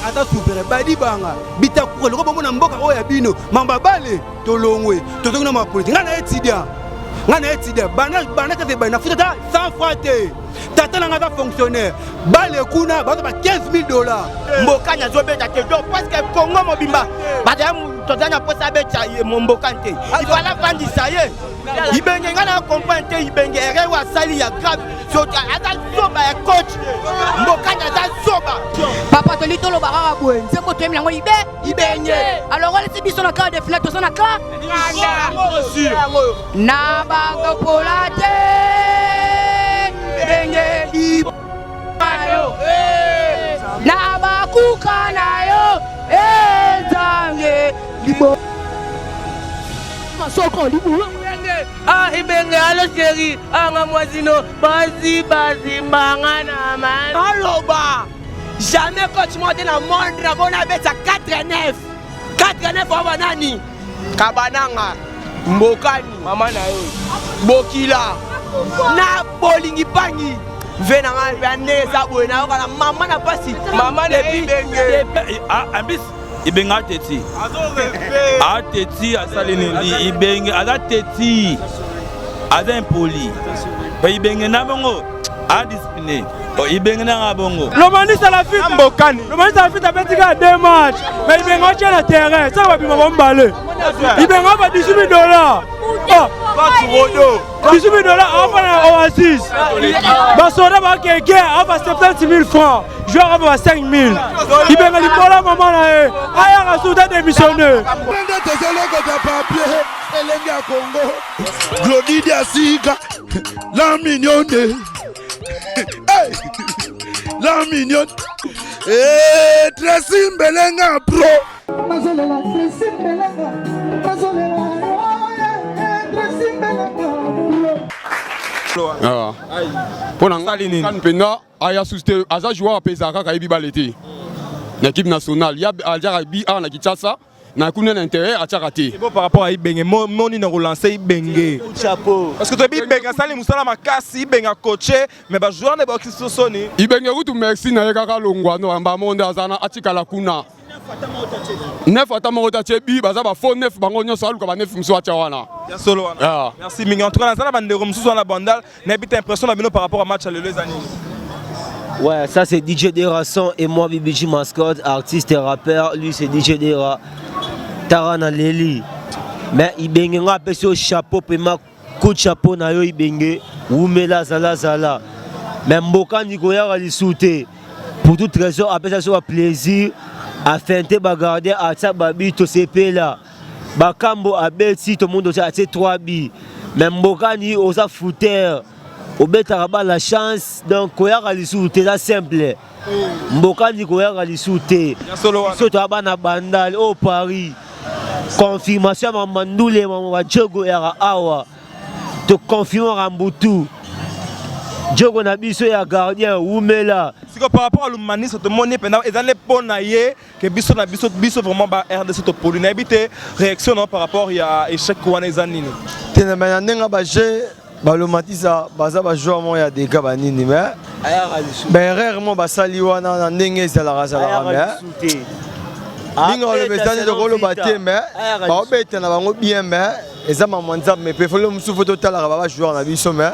ata souverain badi banga bitakura loko bomona mboka oya bino mamba bale tolongwe tozongina ma politique ngana etidia bana kete bana futa 100 fois te tata nanga va fonctionnaire bale kuna ba $15,000 mbokanya zobeta te donc parce que Congo mobimba bata tozanya posa becha mbokante il fallait vendre ça y est ibenge ngana comprendre te ibenge ere wa sali ya grave so ata soba ya coach mbokanya za soba papa to litolo barara boye nzembo to emlango ibenge alors on laisse biso na cas de flat to na cas na bango polate ibenge ibayo na bakuka nayo ezange libo masoko libo ibenge alo chéri anga mwazino basi mbangana man aloba jamais coach moi de la monde na bona beta 4-9 wa nani kabananga mbokani mama na yo bokila na bolingi pangi vena nga neza boye na yoka na mama na pasi mama na ibenge ambis ibenga ateti asalini ibenge ateti aza impoli ibenge na bongo indiscipliné ibenge na bongo Lomanisa la fille mbokani Lomanisa la fille abetika 2 matchs mais ibenge acha na terrain ça va bima bombale ibenge va $18,000 $18,000 avant la Oasis basoda ba keke ava 70,000 francs joueur ava 5,000 ibenge lipola maman na e aya ka souda démissionner Prende tozoloko de papier elengi ya Congo Glodidi Asika la mignonne la mignonne Tracy Mbelenga pro Mazolela Tracy Mbelenga Mazolela Tracy Mbelenga pro Pona ngali kan pena aya suste aza joueur apesa kaka yebi balete na équipe nationale ya aljara bi na Kinshasa na kuna intérêt à tchakati. Bon par rapport à Ibenge, moni na relancer Ibenge. Chapeau. Parce que toi Ibenge sali musala makasi Ibenge coaché mais ba joueur ne ba kiso soni. Ibenge rutu merci na yaka longwano amba monde azana atikala kuna. Neuf atama rotache bi baza ba faux neuf bango nyoso aluka ba neuf muso acha wana. Ya solo wana. Merci mingi en tout cas na zala bandero muso wana bandal na bita impression na bino par rapport à match à les années. Ouais, ça c'est DJ Derason et moi BBG Mascotte, artiste et rappeur. Lui c'est DJ Dera, Tarana Leli. Mais Ibenge nga pesi au chapeau, pema coup de chapeau na yo Ibenge. Oumela zala zala. Mais Mboka Nikoya va souté. Pour toute raison, après ça soit plaisir. À feinter, bagarder, à ça babi, to sepe là. Bakambo a beti, tout le monde a 3 billes. Mais Mboka ni osa fouter. Au Betaraba la chance donc koyaka lisute ça simple mboka ndi koyaka lisute soto abana bandal au Paris confirmation mamandule mama jogo ya awa to confirmer Rambutu jogo na biso ya gardien Oumela siko par rapport à l'humanisme to moni pendant ezale pona ye que biso na biso vraiment ba RDC to poli na habité réaction par rapport ya échec wana ezanini tena menanga ba jeu balomatisa baza ba joueur mo ya deka banini mais rarement basali wana na ndenge ezalaka mais bingo le besani de rolo baté mais ba obeta na bango bien mais eza mamanza mais pe folo musufu total ba joueur na biso mais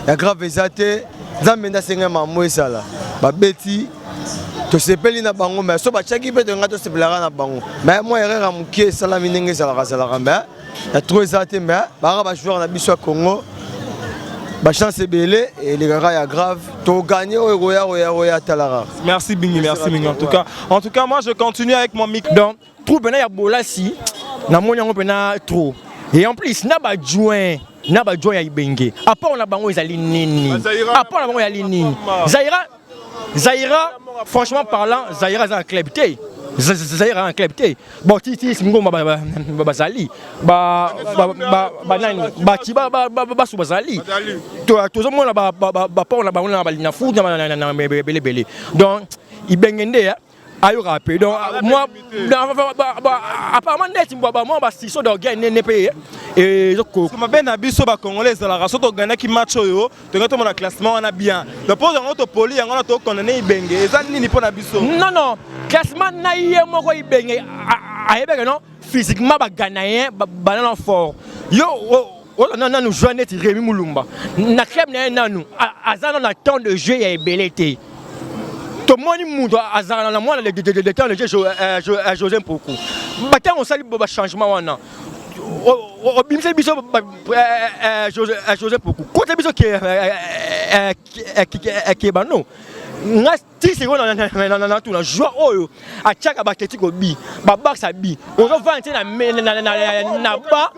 ya grave ezate zamenda senga mamo esala ba beti to sepeli na bango mais so ba chaki pe de ngato sepelaka na bango mais moi erreur amukie sala minenge ezalaka mais ya trop ezate mais ba joueur na biso ya Congo ba chance belé et les gars grave to gagner roya talara. Merci Bingi, merci Bingi en tout cas moi je continue avec mon mic donc trou bena ya bolasi na moni yango bena trop et en plus na ba joint ya Ibenge à part on a bango ezali nini à part on a bango ya nini Zaira franchement parlant Zaira est un club té Zaira un club té bon titi singo bazali nani ba su bazali to zo mona ba pa on a ba na foot na belé donc Ibenge nde ayo rappé donc moi apparemment net moi si so donc gagner pays et je ma ben abiso ba congolais la raso to gagner ki match yo to ngato mon classement on a bien le pose on to poli on to connaît ibenge eza nini pour na biso non classement na yé moko ibenge ayebeka non physiquement ba gagner ba non fort yo on a nous jouer net Rémi Moulumba na club na nous azana na temps de jeu ya ebelete. Tout le monde a le temps de jeu José Mpoko. Maintenant, on salue le changement. José Mpoko. Quand le qui est bon, on a 10 secondes dans tout le joueur à chaque abattetique au bi, babax à bi. On va vanter na ba.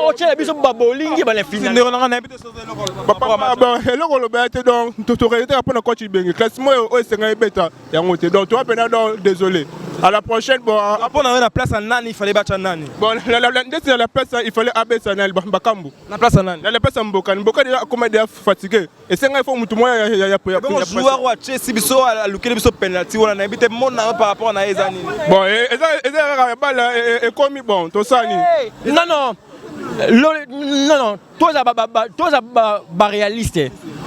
On tient la biso babolingi ba la finale. On a habité sur le logo le bête donc tu réalité après quand tu bengi. Classement au Sénégal bêta. Ya monté donc toi pendant désolé. À la prochaine bon après on avait la place à Nani, il fallait battre Nani. Bon la place il fallait abaisser Nani Bakambu. La place à Nani. La place à Mboka. Mboka déjà comme déjà fatigué. Et c'est il faut mutu moi ya joueur wa Chelsea biso à lukele biso penalty on a habité mon par rapport à Ezani. Bon et balle et comme bon to sani. Non toi ça réaliste.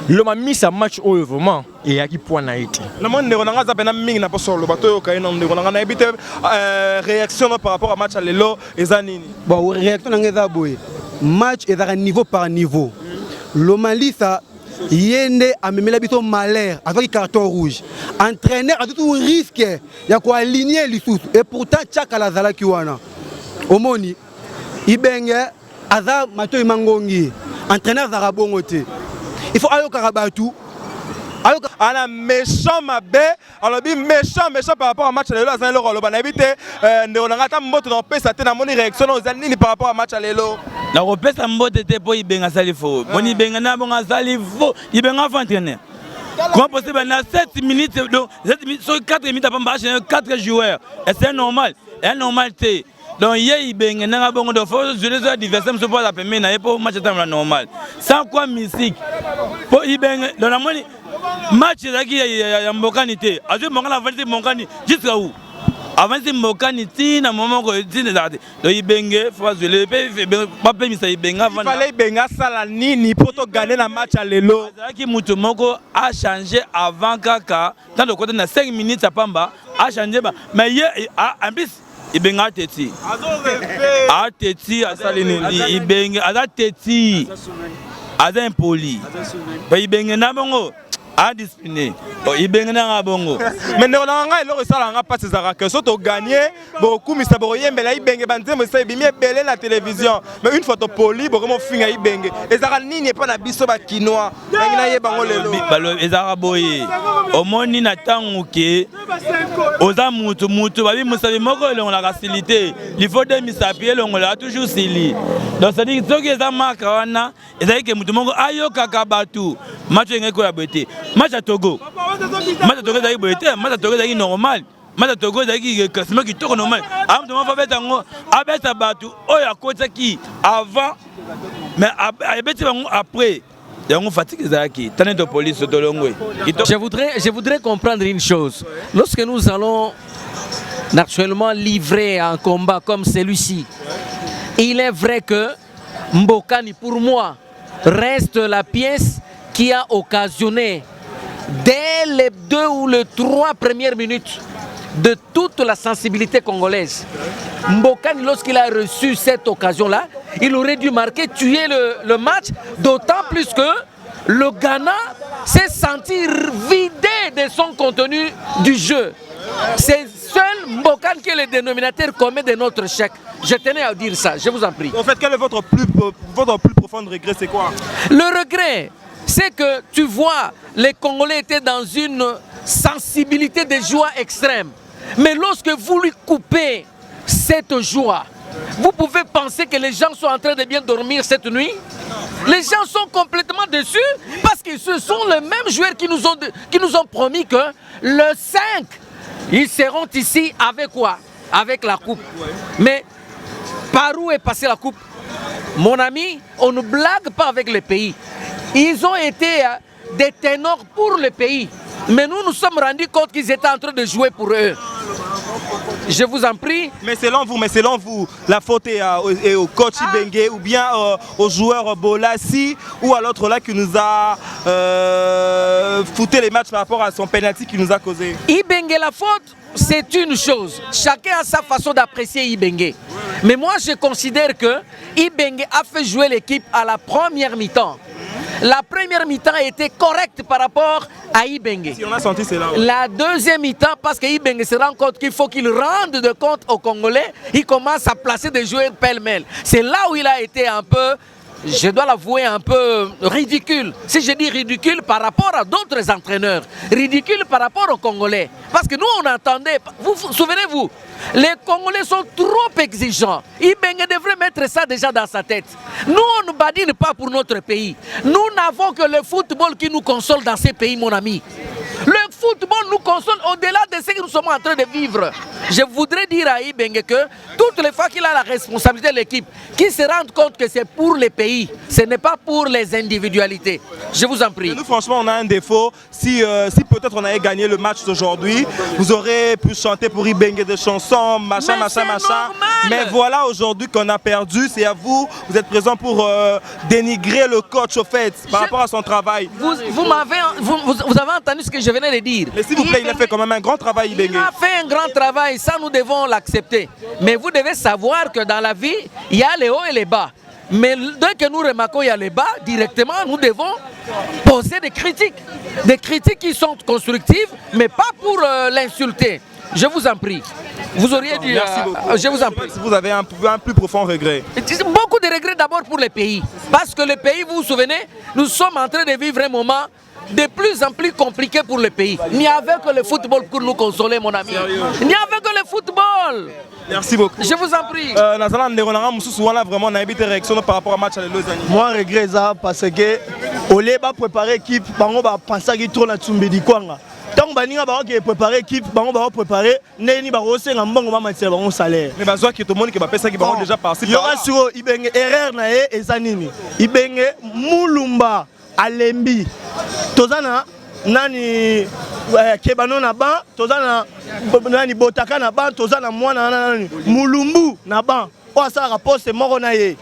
Le m'a mis sa match au vraiment et à qui point n'a été. Le monde on a zapena mingi na pas le bateau ka ina on a habité réaction par rapport à match à lelo Ezani. Bon réaction na boy. Match est à niveau par niveau. Le Mali ça yende amemela bito malheur avec carton rouge. Entraîneur a tout risque ya ko aligner lisusu et pourtant Tchaka la zala kiwana. Omoni Ibenge aza mato imangongi. Entraîneur za rabongote. Il faut aller au Karabatu. Ana méchant mabe, alors bi méchant par rapport à match à l'élo azan le rolo bana habité on a ngata mboto na pesa te na moni réaction aux nini par rapport à match à l'élo. La repesa mbote te po ibenga salifo. Moni benga na bonga salifo, ibenga fa entraîner. Comment possible na 7 minutes donc 7 minutes sur 4 minutes après match 4 joueurs. Et c'est normal. Et normalité. Donc hier ibenga na bongo de faut jouer les adversaires se pas la première na pour match temps normal. Sans quoi musique. Pour ibenga dans la moni match ya mbokani te. Azu mbokani avancer mbokani jusqu'à où? Avancer mbokani ti na moment ko ti na date. Donc ibenge faut jouer pas permis ibenga il fallait ibenga sala nini pour to gagner na match à l'élo. Qui mutu moko a changé avant kaka dans le côté na 5 minutes à pamba a changé mais hier en plus ibenga teti a teti asalini ibenga a teti aza impoli ba ibenga na bongo a discipliné ibenga na bongo mais on a nga eloko sala nga passe za que so to gagner beaucoup mi sa boyembela ibenga banzembo sa bimi belé la télévision mais une fois to poli beaucoup finga ibenga ezaka nini pas na biso ba kinois na ye bango lelo balo ezaka boye omoni na tango ke oza mutu babi musabi moko elongo la facilité il faut de misapier elongo la toujours sili donc ça dit soki eza marque wana ezali ke mutu moko ayoka kabatu match ngeko ya bete match à Togo ezali bete match à Togo ezali normal match à Togo ezali classement qui tourne normal am to fa betango abeta batu oya kota ki avant mais abeti bango après. Je voudrais comprendre une chose. Lorsque nous allons naturellement livrer un combat comme celui-ci, il est vrai que Mbokani, pour moi, reste la pièce qui a occasionné, dès les 2 ou les 3 premières minutes, de toute la sensibilité congolaise. Mbokani, lorsqu'il a reçu cette occasion-là, il aurait dû marquer, tuer le match, d'autant plus que le Ghana s'est senti vidé de son contenu du jeu. C'est seul Mbokani qui est le dénominateur commun de notre chèque. Je tenais à dire ça, je vous en prie. En fait, quel est votre plus profond regret, c'est quoi? Le regret, c'est que tu vois, les Congolais étaient dans une sensibilité de joie extrême. Mais lorsque vous lui coupez cette joie, vous pouvez penser que les gens sont en train de bien dormir cette nuit. Les gens sont complètement déçus parce que ce sont les mêmes joueurs qui nous ont promis que le 5, ils seront ici avec quoi? Avec la coupe. Mais par où est passée la coupe? Mon ami, on ne blague pas avec les pays. Ils ont été des ténors pour le pays. Mais nous nous sommes rendus compte qu'ils étaient en train de jouer pour eux. Je vous en prie. Mais selon vous, la faute est au coach Ibenge ou bien au joueur Bolassi ou à l'autre là qui nous a fouté les matchs par rapport à son penalty qui nous a causé? Ibenge, la faute, c'est une chose. Chacun a sa façon d'apprécier Ibenge. Mais moi, je considère que Ibenge a fait jouer l'équipe à la première mi-temps. La première mi-temps était correcte par rapport à Ibenge. Si on a senti cela. Ouais. La deuxième mi-temps, parce que Ibenge se rend compte qu'il faut qu'il rende de compte aux Congolais, il commence à placer des joueurs pêle-mêle. C'est là où il a été un peu, je dois l'avouer, un peu ridicule. Si je dis ridicule par rapport à d'autres entraîneurs, ridicule par rapport aux Congolais. Parce que nous, on entendait, souvenez-vous, les Congolais sont trop exigeants. Ibenge devrait mettre ça déjà dans sa tête. Nous, on ne badine pas pour notre pays. Nous n'avons que le football qui nous console dans ces pays, mon ami. Le football nous console au-delà de ce que nous sommes en train de vivre. Je voudrais dire à Ibenge que toutes les fois qu'il a la responsabilité de l'équipe, qu'il se rende compte que c'est pour les pays, ce n'est pas pour les individualités. Je vous en prie. Et nous, franchement, on a un défaut. Si peut-être on avait gagné le match d'aujourd'hui, vous aurez pu chanter pour Ibenge des chansons, machin. Mais voilà, aujourd'hui qu'on a perdu, c'est à vous. Vous êtes présent pour dénigrer le coach, au fait, par rapport à son travail. Vous avez entendu ce que je venais de dire. Mais s'il vous plaît, il a fait quand même un grand travail, Ibenge. Il a fait un grand travail, ça nous devons l'accepter. Mais vous devez savoir que dans la vie, il y a les hauts et les bas. Mais dès que nous remarquons qu'il y a les bas, directement, nous devons poser des critiques. Des critiques qui sont constructives, mais pas pour l'insulter. Je vous en prie. Vous auriez dû... Merci beaucoup. Je vous en prie. Vous avez un plus profond regret. Beaucoup de regrets d'abord pour les pays. Parce que le pays, vous vous souvenez, nous sommes en train de vivre un moment de plus en plus compliqué pour le pays. Il n'y avait que le football pour nous consoler, mon ami. Il n'y avait que le football. Merci beaucoup. Je vous en prie. On a vraiment une réaction par rapport au match à Lausanne. Moi, je regrette ça parce que au lieu de préparer l'équipe, on va penser qu'il tourne à Tsumbedi Kwanga. Tant que vous préparez l'équipe, on va préparer, on va salaire. Mais tout le monde qui va faire ça, qui va déjà passer. Il y aura sur Ibenge erreur et Zanini. Ibenge Moulumba Alembi. Tozana nani Kebano na ban, tozana nani Botaka na ban, tozana mwana nani Mulumbu na ban. O ça rapport c'est moko na ye.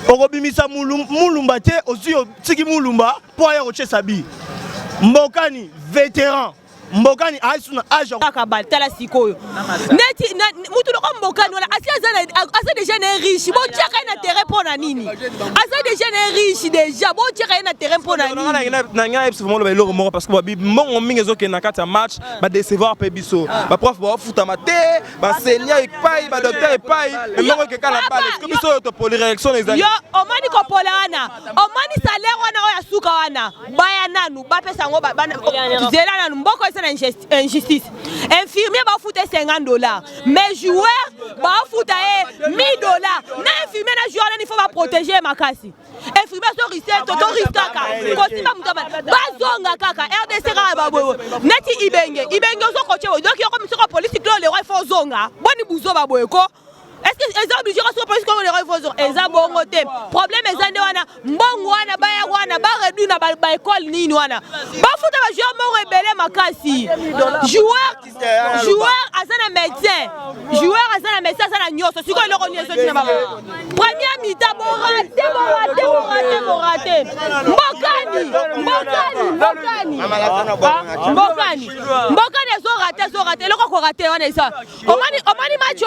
Okobimisa Mulumba te aussi tiki Mulumba pour aller au Chesabi. Mbokani vétéran. Mbokani aisuna aja akabal tala sikoyo neti mutu loko mbokani wala asa déjà né riche bo tchaka na terrain pour na nini asa déjà né riche déjà bo tchaka na terrain pour na nini na nga epsi vraiment le loro moko parce que ba mon mingi ezoke na kati ya match ba décevoir pe biso ba prof ba futa mate ba seigneur epai ba docteur epai moko ke kala balle est-ce que biso to poli réaction les amis yo omani ko polana omani salaire wana o ya suka wana baya nanu ba pesa ngo ba zela nanu mboko injustice. Infirmier va foutre $50, mais joueur va foutre $1000. Infirmier na joueur il faut pas protéger ma casse. Infirmier so risque toto risque kaka. Kosima mutama. Bazonga kaka RDC ka babo. Neti Ibenge so coacher donc yo comme so politique là le roi faut zonga. Boni buzo babo ko. Est-ce que les obligés à se poser comme les refusons? Les abongotés. Problème est que mbongo wana baya wana ba réduit na ba école ni wana. Ba fouta ba joueur mo rebelle makasi. Joueur azana médecin. Joueur azana médecin azana nyoso. Siko le roni so tina ba. Première mi-temps raté. Mbokani so raté. Le ko raté wana ça. Omani match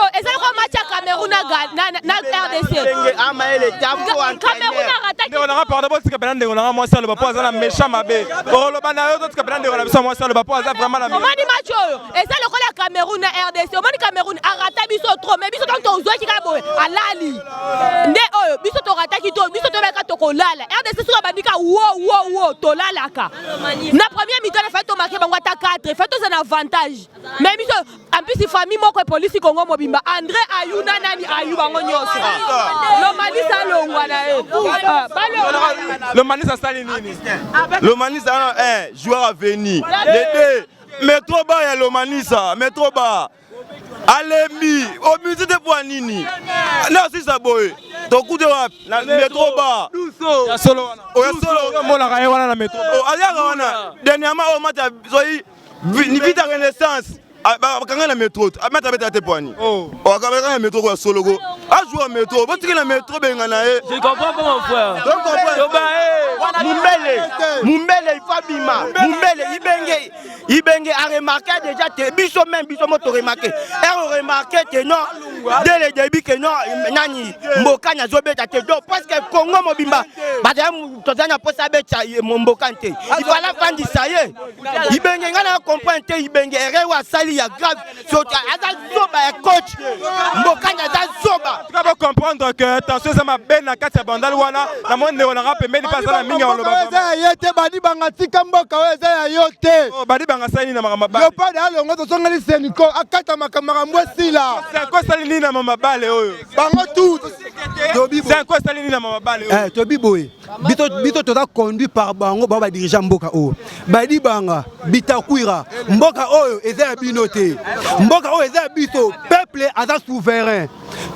match Cameroun na RDC. Cameroun a raté. On a pas de Cameroun, on a moi ça le papa ça méchant mabe. On le bana autre Cameroun on a ça moi ça le papa ça vraiment la. Omani match et ça le cola Cameroun na RDC. Omani Cameroun a raté biso trop mais biso tant to zo ki ka boy alali. Nde oyo biso to raté ki to biso to meka to kolala. RDC so bandika wo to lalaka. Na première mi-temps na fait to marquer bango ta 4, fait to un avantage. Mais biso en plus famille moko police Congo mobimba André Ayuna nani ayuba ngonyoso. Le Mali ça longwa na le Mali ça sali nini? Le Mali ça joueur à venir. Les deux métro bas ya le Mali ça, métro bas. Alemi, au musée de Boanini. Non si ça boy. Ton coup de rap, métro bas. Solo. Oh solo, mo la raye wana na métro. Oh aliya wana. Dernièrement au match zoyi vita renaissance bakanga na métro amata beta te poani bakanga na métro ko sologo a jouer au métro botiki na métro benga na e je comprends pas mon frère donc Mumbele il faut bima Mumbele Ibenge a remarqué déjà que biso moto remarqué et remarqué que non dès le début que non nani mboka na zobeta te donc parce que Congo mobimba bata tozana posa beta mboka nte il fallait fandi ça y est Ibenge ngana comprendre te Ibenge rewa sali ya grave so aza zoba ya coach mboka na za zoba tu vas comprendre que attention ça m'a ben na kati ya bandal wana na monde on a pembeni pas ça la minga on ba yete badi banga tika mboka weza ya yote badi banga sali na makamba yo pa da longo to songali seniko akata makamba mwesila c'est quoi sali ni na mama bale oyo bango tout c'est quoi sali ni na mama bale oyo to biboy bito toza conduit par bango ba dirigeant mboka oyo badi banga bitakwira mboka oyo eza ya bino te mboka oyo eza ya biso peuple aza souverain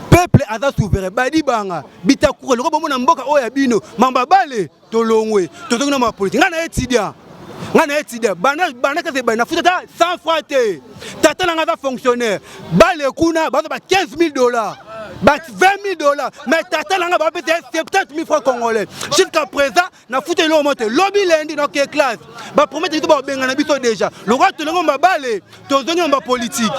peuple aza souverain badi banga bitakwira loko bomona mboka oyo ya bino mamba bale tolongwe totongi na mapolitique ngana etidia bana kase bana futa ta 100 fois te tata nanga za fonctionnaire bale kuna bazo ba $15,000 ba $20,000 mais tata nanga ba pete 70,000 francs congolais jusqu'à présent na futa lo mote lobby lundi na ke classe ba promettre to ba benga na biso déjà le roi to lengo mbabale to zongi mba politique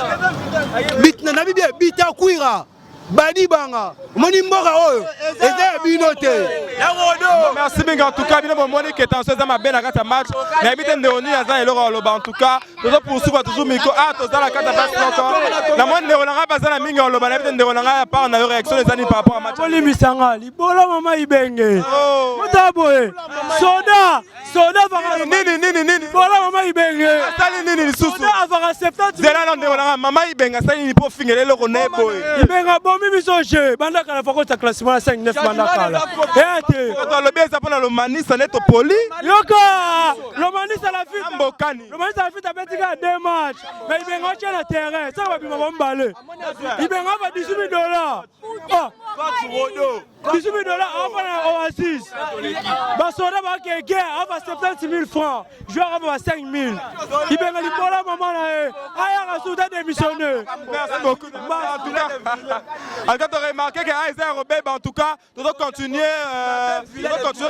bitna na bibia bitakwira badi banga moni mboka oyo eza bino te merci bien en tout cas bino moni que tension za mabena kata match na habite ndoni aza eloko loba en tout cas tozo poursuivre toujours miko to za la kata passe longtemps na monde on nga bazana mingi loba na habite ndoni nga par na réaction les années par rapport à match oli misanga libolo mama ibenge mutaboye soda vanga nini bola mama ibenge sali nini susu soda avanga 70 zela na ndoni mama ibenge sali ni po fingele loko nebo ibenga bomi bisoje banda kala fako ta classement 5-9 banda kala ete to lo bien ça pour le manisa neto poli yoka le manisa la fille mbokani le manisa la fille abetika 2 matchs mais ibenga tient la terrain ça va bima mbale ibenga va $18,000 ah $18,000 avant Oasis basoda ba keke ava 70,000 francs joueur ava 5,000 ibenga libola maman na e aya rasuta démissionner merci beaucoup en tout cas tu remarqué que Aïssa Robert en tout cas tu dois continuer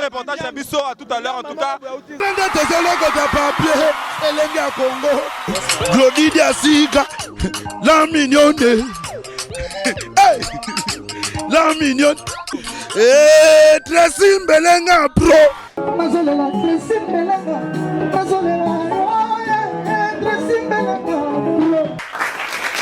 reportage à Bisso à tout à l'heure en tout cas Elenga Congo Glodidia Sika la mignonne la mignonne Tracy Mbelenga pro